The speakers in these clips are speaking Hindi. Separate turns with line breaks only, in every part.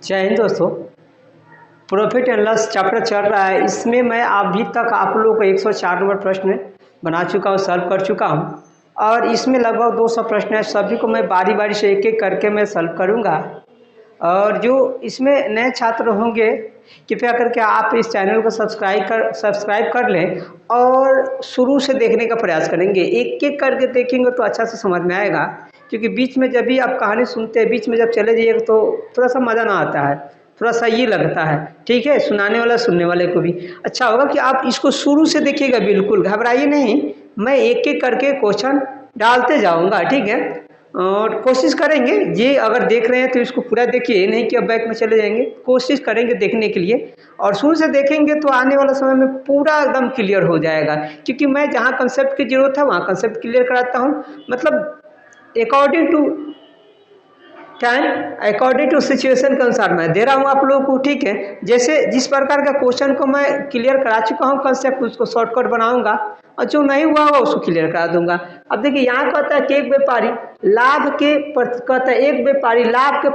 जय हिंद दोस्तों। प्रॉफिट एंड लॉस चैप्टर चल रहा है। इसमें मैं अभी तक आप लोगों को 104 नंबर प्रश्न बना चुका हूँ, सॉल्व कर चुका हूँ और इसमें लगभग 200 प्रश्न है। सभी को मैं बारी बारी से एक एक करके मैं सॉल्व करूँगा। और जो इसमें नए छात्र होंगे कृपया करके आप इस चैनल को सब्सक्राइब कर लें और शुरू से देखने का प्रयास करेंगे। एक एक करके देखेंगे तो अच्छा से समझ में आएगा, क्योंकि बीच में जब भी आप कहानी सुनते हैं बीच में जब चले जाइएगा तो थोड़ा सा मज़ा ना आता है, थोड़ा सा ये लगता है। ठीक है, सुनाने वाला सुनने वाले को भी अच्छा होगा कि आप इसको शुरू से देखिएगा। बिल्कुल घबराइए नहीं, मैं एक एक करके क्वेश्चन डालते जाऊंगा। ठीक है, और कोशिश करेंगे ये अगर देख रहे हैं तो इसको पूरा देखिए, नहीं कि अब बैक में चले जाएंगे। कोशिश करेंगे देखने के लिए और शुरू से देखेंगे तो आने वाला समय में पूरा एकदम क्लियर हो जाएगा, क्योंकि मैं जहाँ कंसेप्ट की जरूरत है वहाँ कंसेप्ट क्लियर कराता हूँ। मतलब according to time, according to situation के अनुसार मैं दे रहा हूँ आप लोगों को। ठीक है, जैसे जिस प्रकार का क्वेश्चन को मैं क्लियर करा चुका हूँ कंसेप्ट, उसको शॉर्टकट बनाऊंगा और जो नहीं हुआ होगा उसको क्लियर करा दूंगा। अब देखिए यहाँ कहता है कि एक व्यापारी लाभ के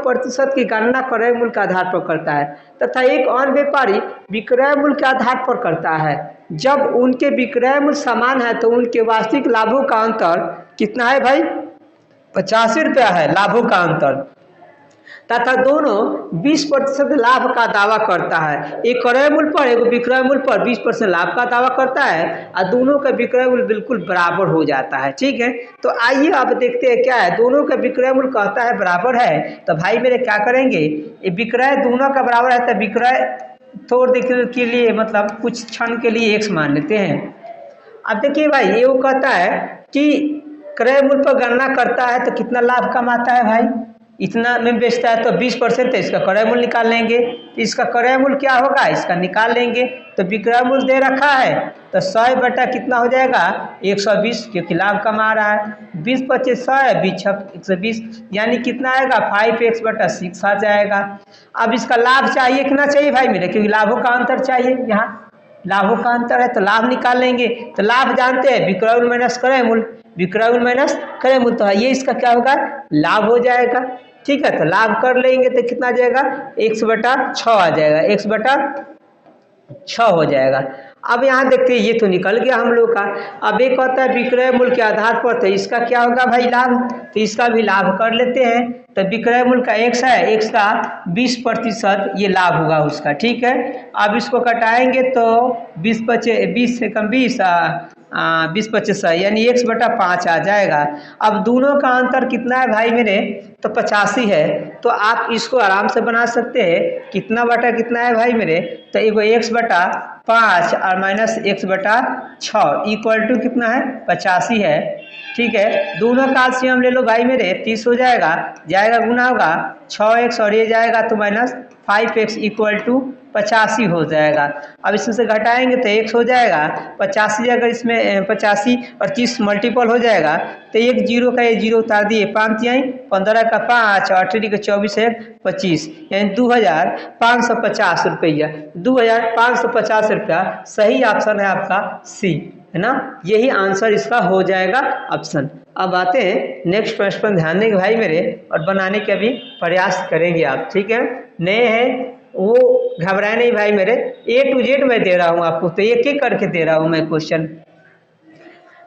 प्रतिशत की गणना क्रय मूल्य के आधार पर करता है तथा एक और व्यापारी विक्रय मूल्य के आधार पर करता है। जब उनके विक्रय मूल्य समान है तो उनके वास्तविक लाभों का अंतर कितना है भाई? 85 रुपया है लाभों का अंतर, तथा दोनों 20% लाभ का दावा करता है। एक क्रय मूल्य पर एक विक्रय मूल्य पर 20% लाभ का दावा करता है और दोनों का विक्रय मूल्य बिल्कुल बराबर हो जाता है। ठीक है, तो आइए अब देखते हैं क्या है। दोनों का विक्रय मूल्य कहता है बराबर है, तो भाई मेरे क्या करेंगे, ये विक्रय दोनों का बराबर है तो विक्रय थोड़ी देर के लिए मतलब कुछ क्षण के लिए x मान लेते हैं। अब देखिए भाई ये वो कहता है कि क्रय मूल्य पर गणना करता है तो कितना लाभ कमाता है भाई, इतना में बेचता है तो 20% है, इसका क्रय मूल्य निकाल लेंगे। तो इसका क्रय मूल्य क्या होगा, इसका निकाल लेंगे। तो विक्रय मूल्य दे रखा है तो 100 बटा कितना हो जाएगा 120, क्योंकि लाभ कमा रहा है। 20 25 100 है, 20 120, यानी कितना आएगा 5x बटा 6 आ जाएगा। अब इसका लाभ चाहिए कितना चाहिए भाई मेरे, क्योंकि लाभों का अंतर चाहिए, यहाँ लाभों का अंतर है तो लाभ निकाल लेंगे। तो लाभ जानते हैं विक्रय मूल्य माइनस क्रय मूल्य, विक्रय मूल्य माइनस क्रय मूल्य, तो ये इसका क्या होगा लाभ हो जाएगा। ठीक है, तो लाभ कर लेंगे तो कितना आ जाएगा 1 बटा 6 आ जाएगा, 1 बटा 6 हो जाएगा। अब यहाँ देखते हैं ये तो निकल गया हम लोग का। अब एक होता है विक्रय मूल्य के आधार पर, तो इसका क्या होगा भाई लाभ, तो इसका भी लाभ कर लेते हैं। तो विक्रय मूल्य का x है, x का 20% ये लाभ होगा उसका। ठीक है, अब इसको कटाएंगे तो 20 से कम 20 25 यानी 1 बटा 5 आ जाएगा। अब दोनों का अंतर कितना है भाई मेरे, तो 85 है। तो आप इसको आराम से बना सकते हैं, कितना बटा कितना है भाई मेरे, तो एगो 1 बटा 5 और माइनस 1 बटा 6 इक्वल टू कितना है 85 है। ठीक है, दोनों का एलसीएम ले लो भाई मेरे, 30 हो जाएगा, गुना होगा 6x और ये जाएगा तो माइनस 5x इक्वल टू 85 हो जाएगा। अब इसमें से घटाएंगे तो x हो जाएगा 85, अगर इसमें 85 और 30 मल्टीपल हो जाएगा तो एक जीरो का ये जीरो उतार दिए, 5 आई 15 का 5 और 8 का 24 है 25, यानी 2550 रुपया, 2550 रुपया सही ऑप्शन है आपका सी, है ना। यही आंसर इसका हो जाएगा ऑप्शन। अब आते हैं नेक्स्ट प्रश्न पर ध्यान देंगे भाई मेरे और बनाने का भी प्रयास करेंगे आप। ठीक है, नए हैं वो घबराए नहीं भाई मेरे, A to Z मैं दे रहा हूँ आपको, तो एक एक करके दे रहा हूँ मैं क्वेश्चन।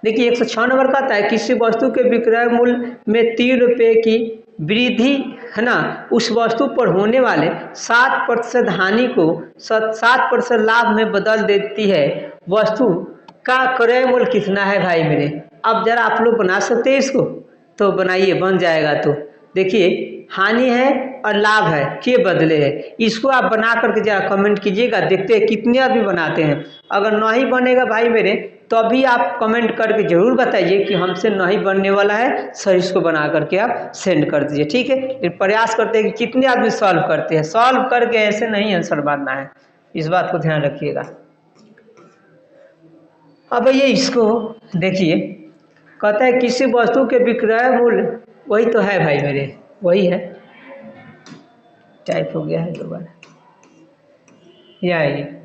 देखिए 106 नंबर का आता है किसी वस्तु के विक्रय मूल्य में 3 रुपये की वृद्धि है ना, उस वस्तु पर होने वाले 7% हानि को 7% लाभ में बदल देती है। वस्तु का क्रय मूल्य कितना है भाई मेरे। अब जरा आप लोग बना सकते हैं इसको, तो बनाइए, बन जाएगा। तो देखिए हानि है और लाभ है के बदले है, इसको आप बना करके जरा कमेंट कीजिएगा, देखते हैं कितने आदमी बनाते हैं। अगर नहीं बनेगा भाई मेरे तो अभी आप कमेंट करके जरूर बताइए कि हमसे नहीं बनने वाला है, सर इसको बना करके आप सेंड कर दीजिए। ठीक है, फिर प्रयास करते हैं कि कितने आदमी सॉल्व करते हैं, सॉल्व करके ऐसे नहीं आंसर बनना है, इस बात को ध्यान रखिएगा। अब ये इसको देखिए, कहता है किसी वस्तु के विक्रय मूल्य, वही तो है भाई मेरे, वही है, टाइप हो गया है दोबारा, ये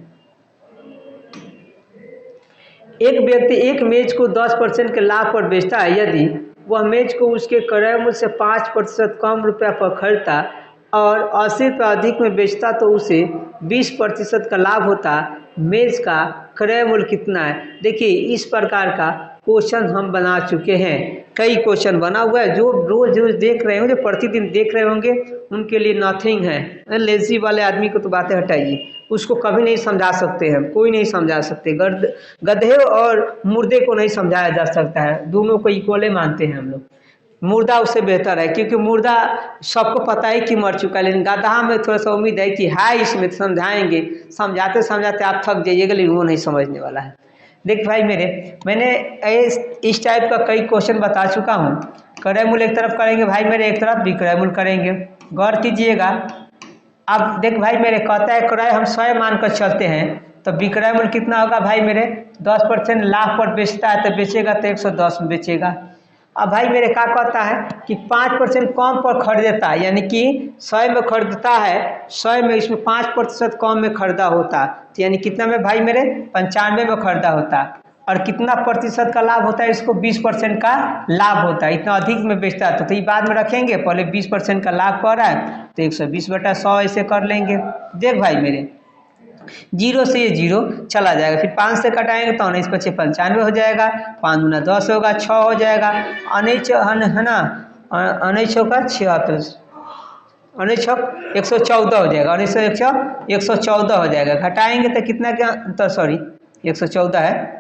एक व्यक्ति एक मेज को 10% के लाभ पर बेचता है। यदि वह मेज को उसके क्रय मूल्य से 5% कम रुपया पर खरीदता और 80 रुपये अधिक में बेचता तो उसे 20% का लाभ होता। मेज का क्रय मूल्य कितना है? देखिए इस प्रकार का क्वेश्चन हम बना चुके हैं, कई क्वेश्चन बना हुआ है। जो रोज रोज देख रहे होंगे, प्रतिदिन देख रहे होंगे, उनके लिए नथिंग है। लेजी वाले आदमी को तो बातें हटाइए, उसको कभी नहीं समझा सकते हैं, कोई नहीं समझा सकते। गधे और मुर्दे को नहीं समझाया जा सकता है, दोनों को इक्वल मानते हैं हम लोग। मुर्दा उससे बेहतर है, क्योंकि मुर्दा सबको पता है कि मर चुका है, लेकिन गधा में थोड़ा सा उम्मीद है कि है इसमें समझाएंगे, समझाते समझाते आप थक जाइएगा, लेकिन वो नहीं समझने वाला है। देख भाई मेरे, मैंने इस टाइप का कई क्वेश्चन बता चुका हूँ। क्रय मूल्य एक तरफ करेंगे भाई मेरे, एक तरफ विक्रय मूल्य करेंगे। गौर कीजिएगा। अब देख भाई मेरे, कहता है क्रय हम 100 मानकर चलते हैं, तो विक्रय मूल्य कितना होगा भाई मेरे? 10% लाभ पर बेचता है तो बेचेगा तो 110 में बेचेगा। अब भाई मेरे क्या कहता है कि 5% कम पर खरीदता है, यानी कि 100 में खरीदता है, 100 में इसमें 5% कम में खरीदा होता, तो यानी कितना में भाई मेरे? 95 में खरीदा होता। और कितना प्रतिशत का लाभ होता है इसको? 20% का लाभ होता है, इतना अधिक में बेचता है। तो ये बाद में रखेंगे, पहले 20% का लाभ कर रहा है तो 120/100 ऐसे कर लेंगे। देख भाई मेरे, 0 से ये 0 चला जाएगा, फिर 5 से कटाएंगे तो 19 × 5 = 95 हो जाएगा, 5 × 10 होगा, 6 हो जाएगा, अनिच है ना, अनिच होगा 76, अनिच 114 हो जाएगा, अनिच 114 हो जाएगा। घटाएंगे तो कितना क्या अंतर, सॉरी 114 है,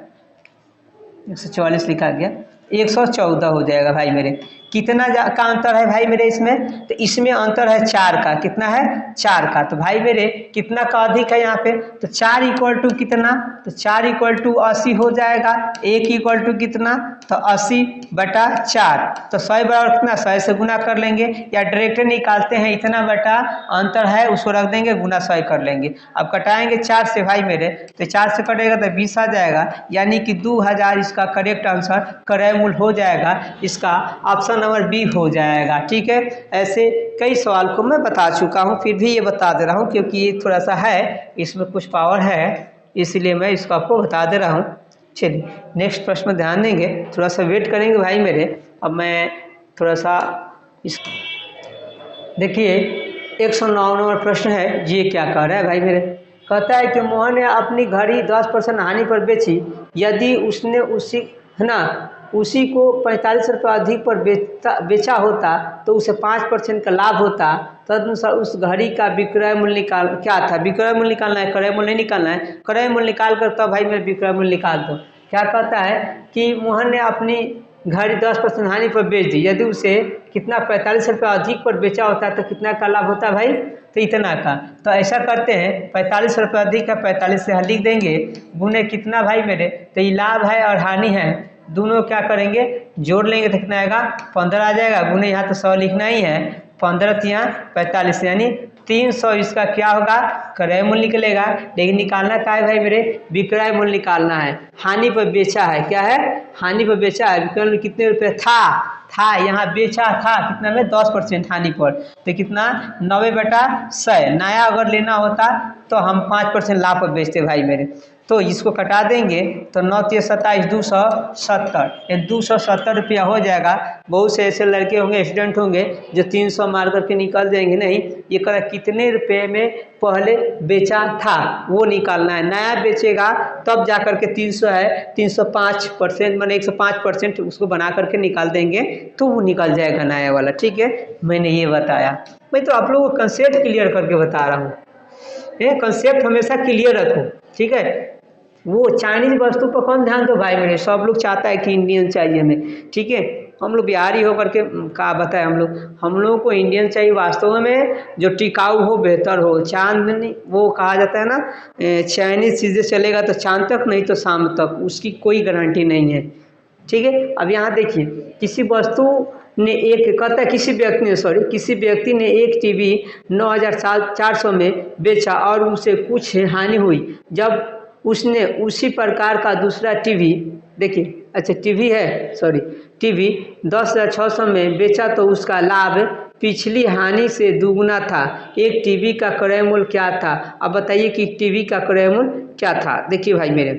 144 लिखा गया, 114 हो जाएगा भाई मेरे। कितना का अंतर है भाई मेरे इसमें? तो इसमें अंतर है 4 का। कितना है? 4 का। तो भाई मेरे कितना का अधिक है यहाँ पे? तो 4 = कितना? तो 4 = 80 हो जाएगा। 1 = कितना? तो 80/4। तो 100 बराबर कितना? 100 से गुना कर लेंगे, या डायरेक्ट निकालते हैं, इतना बटा अंतर है उसको रख देंगे, गुना 100 कर लेंगे। अब कटाएंगे 4 से भाई मेरे, तो 4 से कटेगा तो 20 आ जाएगा, यानी कि 2000 इसका करेक्ट आंसर क्रय मूल्य हो जाएगा। इसका ऑप्शन नंबर बी हो जाएगा। ठीक है, ऐसे कई सवाल को मैं बता चुका हूँ, फिर भी ये बता दे रहा हूँ क्योंकि ये थोड़ा सा है, इसमें कुछ पावर है, इसलिए मैं इसको आपको बता दे रहा हूँ। चलिए नेक्स्ट प्रश्न में ध्यान देंगे, थोड़ा सा वेट करेंगे भाई मेरे। अब मैं थोड़ा सा इस देखिए 109 नंबर प्रश्न है, ये क्या कह रहा है भाई मेरे? कहता है कि मोहन ने अपनी घड़ी 10% हानि पर बेची, यदि उसने उसी है ना उसी को 45 रुपये अधिक पर बेचा होता तो उसे 5% का लाभ होता। तदनुसार उस घड़ी का विक्रय मूल्य निकाल क्या था? विक्रय मूल्य निकालना है, क्रय मूल्य नहीं निकालना है। क्रय मूल्य निकाल कर तब भाई मेरे विक्रय मूल्य निकाल दो। क्या कहता है कि मोहन ने अपनी घड़ी 10% हानि पर बेच दी, यदि उसे कितना 45 रुपये अधिक पर बेचा होता है तो कितना का लाभ होता है भाई? तो इतना का। तो ऐसा करते हैं, 45 रुपये अधिक है, 45 से लिख देंगे, गुने कितना भाई मेरे? तो ये लाभ है और हानि है, दोनों क्या करेंगे? जोड़ लेंगे तो कितना आएगा? 15 आ जाएगा, गुने यहाँ तो 100 लिखना ही है, 15 यहाँ 45 यानी 300 इसका क्या होगा? क्रय मूल्य निकलेगा। लेकिन निकालना क्या है भाई मेरे? विक्रय मूल्य निकालना है। हानि पर बेचा है, क्या है? हानि पर बेचा है। विक्रय मूल्य कितने रुपये था यहाँ बेचा था कितना में? 10% हानि पर, तो कितना? 90/100। नया अगर लेना होता तो हम 5% लाभ पर बेचते भाई मेरे। तो इसको कटा देंगे तो 9 × 27 = 270, ये 270 रुपया हो जाएगा। बहुत से ऐसे लड़के होंगे, स्टूडेंट होंगे जो 300 मार करके निकल जाएंगे, नहीं, ये कह कितने रुपए में पहले बेचा था वो निकालना है। नया बेचेगा तब जा करके 300 है, 305% मैंने 105% उसको बना करके निकाल देंगे तो वो निकल जाएगा नया वाला। ठीक है, मैंने ये बताया। मैं तो आप लोगों को कंसेप्ट क्लियर करके बता रहा हूँ, ये कंसेप्ट हमेशा क्लियर रखो। ठीक है, वो चाइनीज वस्तु पर कम ध्यान दो भाई मेरे। सब लोग चाहता है कि इंडियन चाहिए हमें। ठीक है, हम लोग बिहारी होकर के क्या बताएं, हम लोगों को इंडियन चाहिए वास्तव में, जो टिकाऊ हो, बेहतर हो। चांदनी वो कहा जाता है ना, चाइनीज चीज़ें चलेगा तो चांद तक, नहीं तो शाम तक, उसकी कोई गारंटी नहीं है। ठीक है, अब यहाँ देखिए, किसी वस्तु ने एक कहता है किसी व्यक्ति ने एक टीवी 9400 में बेचा और उसे कुछ हानि हुई। जब उसने उसी प्रकार का दूसरा टीवी, देखिए अच्छा टीवी 10,600 में बेचा तो उसका लाभ पिछली हानि से दुगुना था। एक टीवी का क्रय मूल्य क्या था? अब बताइए कि टीवी का क्रय मूल्य क्या था? देखिए भाई मेरे,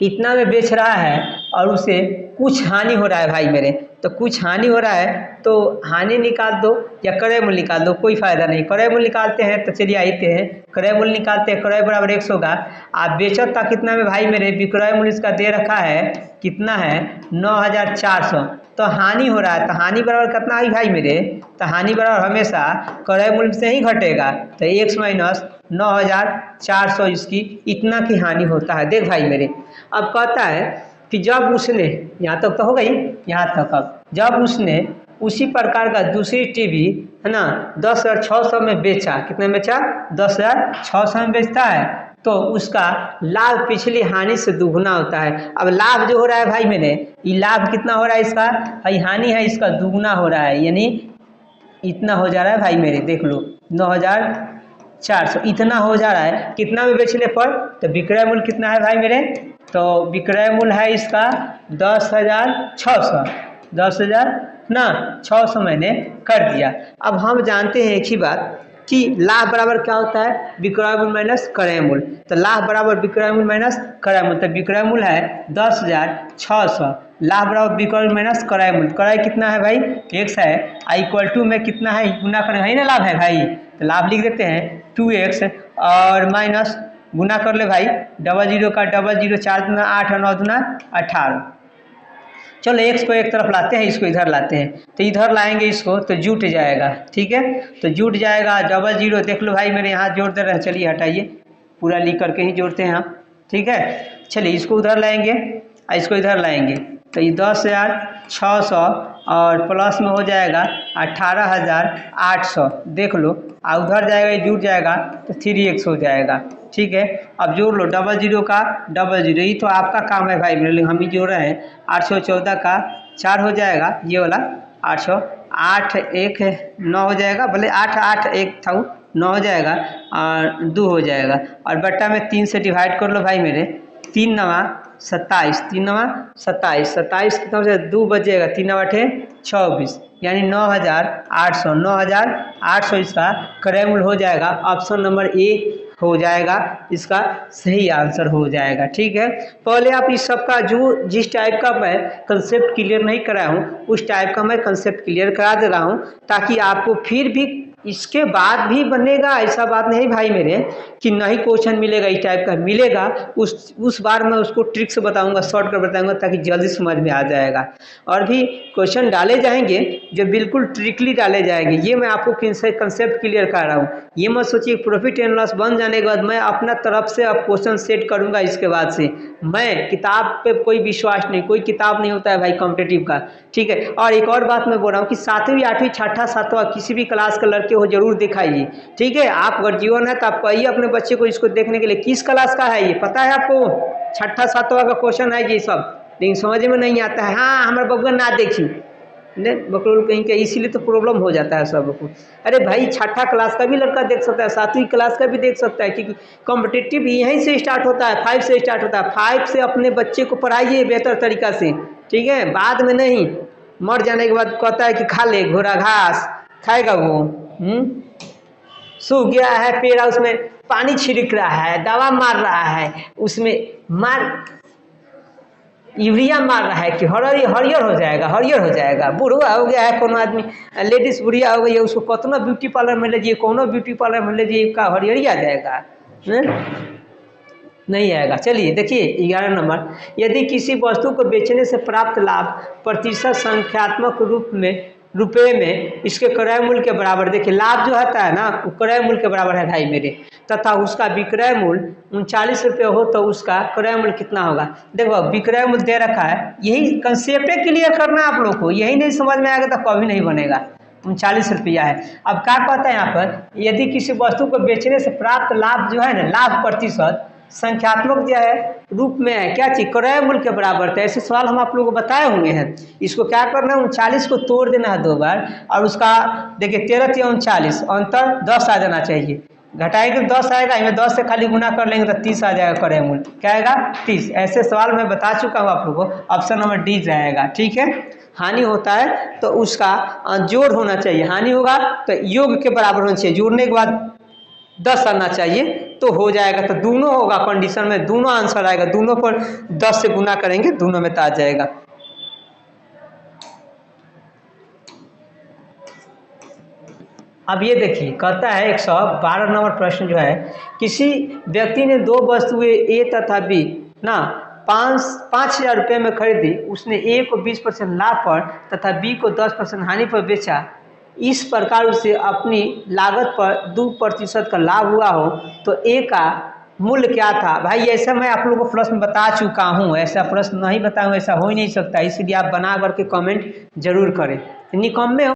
इतना में बेच रहा है और उसे कुछ हानि हो रहा है भाई मेरे, तो कुछ हानि हो रहा है तो हानि निकाल दो या क्रय मूल्य निकाल दो, कोई फायदा नहीं। क्रय मूल्य निकालते हैं तो चलिए आते हैं, क्रय मूल्य निकालते हैं। क्रय बराबर 100 होगा। आप बेचत था कितना में भाई मेरे, विक्रय मूल्य इसका दे रखा है कितना है 9400, तो हानि हो रहा है, तो हानि बराबर कितना आई भाई मेरे, तो हानि बराबर हमेशा क्रय मूल्य से ही घटेगा, तो 1 माइनस 9400 इसकी इतना की हानि होता है। देख भाई मेरे, अब कहता है कि जब उसने, यहाँ तक तो हो गई, यहाँ तक, अब जब उसने उसी प्रकार का दूसरी टीवी है ना 10,600 में बेचा, कितने में बेचा 10,600 में बेचता है, तो उसका लाभ पिछली हानि से दुगुना होता है। अब लाभ जो हो रहा है भाई मैंने, ये लाभ कितना हो रहा है इसका, भाई हानि है इसका दुगुना हो रहा है, यानी इतना हो जा रहा है भाई मेरे, देख लो 9400 इतना हो जा रहा है, कितना में बेचने पर, तो विक्रय मूल्य कितना है भाई मेरे, तो विक्रय मूल्य है इसका 10,600, 10,600 मैंने कर दिया। अब हम जानते हैं एक ही बात कि लाभ बराबर क्या होता है, विक्रय मूल्य माइनस क्रय मूल्य, तो लाभ बराबर विक्रय मूल्य माइनस क्रय मूल्य, तो विक्रय मूल्य है 10,600, लाभ बराबर विक्रय मूल्य माइनस क्रय मूल्य, क्रय कितना है भाई 1 है, इक्वल टू में कितना है गुना करें है ना, लाभ है भाई, तो लाभ लिख देते हैं 2x और माइनस गुना कर ले भाई, 00 का 00, 4 दूना 8 और 9 दूना 18। चलो x को एक तरफ लाते हैं, इसको इधर लाते हैं, तो इधर लाएंगे इसको तो जुट जाएगा, ठीक है, तो जुट जाएगा 00, देख लो भाई मेरे यहाँ जोड़ दे रहे हैं, चलिए हटाइए, पूरा लिख करके ही जोड़ते हैं हम, ठीक है। चलिए इसको उधर लाएंगे और इसको इधर लाएंगे, तो ये 10,600 और प्लस में हो जाएगा 18,800, देख लो, और उधर जाएगा ये जुट जाएगा तो 3x हो जाएगा, ठीक है। अब जोड़ लो 00 का 00, ये तो आपका काम है भाई मेरे, हम ही जोड़ रहे हैं। 814 का 4 हो जाएगा, ये वाला 800, 8 1 9 हो जाएगा, भले 8 8 1 था 9 हो जाएगा और 2 हो जाएगा, और बट्टा में 3 से डिवाइड कर लो भाई मेरे, 3 नवा 27, 3 नवा 27, 27 कितना हो जाएगा 2 बचेगा, 3 नवा 26, यानी 9,800, 9,800 इसका क्रय मूल्य हो जाएगा। ऑप्शन नंबर ए हो जाएगा, इसका सही आंसर हो जाएगा, ठीक है। पहले आप इस सब का जो जिस टाइप का मैं कंसेप्ट क्लियर नहीं कराया हूँ उस टाइप का मैं कंसेप्ट क्लियर करा दे रहा हूँ, ताकि आपको फिर भी इसके बाद भी बनेगा, ऐसा बात नहीं भाई मेरे कि नहीं क्वेश्चन मिलेगा, इस टाइप का मिलेगा, उस बार मैं उसको ट्रिक्स बताऊंगा, शॉर्ट कर बताऊंगा, ताकि जल्दी समझ में आ जाएगा। और भी क्वेश्चन डाले जाएंगे जो बिल्कुल ट्रिकली डाले जाएंगे, ये मैं आपको कंसेप्ट क्लियर कर रहा हूँ। ये मत सोचिए प्रॉफिट एंड लॉस बन जाने के बाद मैं अपना तरफ से अब क्वेश्चन सेट करूंगा, इसके बाद से मैं किताब पे कोई विश्वास नहीं, कोई किताब नहीं होता है भाई कॉम्पिटिटिव का, ठीक है। और एक और बात मैं बोल रहा हूँ कि 7वीं 8वीं छठा 7वां किसी भी क्लास के लड़के हो जरूर दिखाइए, ठीक है। आप अगर जीवन है तो आप कहिए अपने बच्चे को इसको देखने के लिए, किस क्लास का है ये पता है आपको, छठा 7वां का क्वेश्चन है ये सब, लेकिन समझ में नहीं आता है, हाँ हमारे बबुआ ना देखी ने बकरोल कहीं के, इसीलिए तो प्रॉब्लम हो जाता है सबको। अरे भाई छठा क्लास का भी लड़का देख सकता है, 7वीं क्लास का भी देख सकता है, क्योंकि कॉम्पिटिटिव यहीं से स्टार्ट होता है, 5 से स्टार्ट होता है। 5 से अपने बच्चे को पढ़ाइए बेहतर तरीका से, ठीक है, बाद में नहीं मर जाने के बाद कहता है कि खा ले घोड़ा घास, खाएगा वो, सूख गया है पेड़, उसमें पानी छिड़क रहा है, दवा मार रहा है, उसमें यूरिया मार रहा है कि हरियर हो जाएगा, हरियर हो जाएगा। बूढ़ा हो गया है कोनो आदमी, लेडीज बुढ़िया हो गई है, उसको कतना ब्यूटी पार्लर में ले जाइए, कोनो ब्यूटी पार्लर में ले जाइए, का हरियरी आ जाएगा, नहीं आएगा। चलिए देखिए 11 नंबर, यदि किसी वस्तु को बेचने से प्राप्त लाभ प्रतिशत संख्यात्मक रूप में रुपए में इसके क्रय मूल्य के बराबर, देखिए लाभ जो होता है ना वो क्रय मूल्य के बराबर है भाई मेरे, तथा उसका विक्रय मूल्य 39 रुपये हो तो उसका क्रय मूल्य कितना होगा। देखो विक्रय मूल्य दे रखा है, यही कंसेप्ट क्लियर करना है आप लोग को, यही नहीं समझ में आएगा तो कभी नहीं बनेगा। 39 रुपया है। अब क्या कहता है यहाँ पर, यदि किसी वस्तु को बेचने से प्राप्त लाभ जो है ना, लाभ प्रतिशत संख्यात्मक जो है रूप में है, क्या चीज क्रय मूल्य के बराबर, तो ऐसे सवाल हम आप लोगों को बताए होंगे हैं। इसको क्या करना है, 39 को तोड़ देना है 2 बार, और उसका देखिए 13 या 39 अंतर 10 आ जाना चाहिए, घटाएंगे 10 आएगा, इनमें 10 से खाली गुना कर लेंगे तो 30 आ जाएगा क्रय मूल्य, क्या आएगा 30। ऐसे सवाल मैं बता चुका हूँ आप लोगों को, ऑप्शन नंबर डी जाएगा, ठीक है। हानि होता है तो उसका जोड़ होना चाहिए, हानि होगा तो योग के बराबर होना चाहिए, जोड़ने के बाद 10 आना चाहिए तो हो जाएगा। तो दोनों होगा कंडीशन में, दोनों आंसर आएगा, दोनों पर 10 से गुना करेंगे, दोनों में तो आ जाएगा। अब ये देखिए कहता है 112 नंबर प्रश्न जो है, किसी व्यक्ति ने दो वस्तुएं ए तथा बी ना 5,000 रुपये में खरीदी। उसने ए को 20% लाभ पर तथा बी को 10% हानि पर बेचा। इस प्रकार उसे अपनी लागत पर 2% का लाभ हुआ हो तो ए का मूल्य क्या था। भाई ऐसा मैं आप लोगों को प्रश्न बता चुका हूँ, ऐसा प्रश्न नहीं बताऊँ, ऐसा हो ही नहीं सकता। इसलिए आप बना करके कमेंट जरूर करें। निकम्मे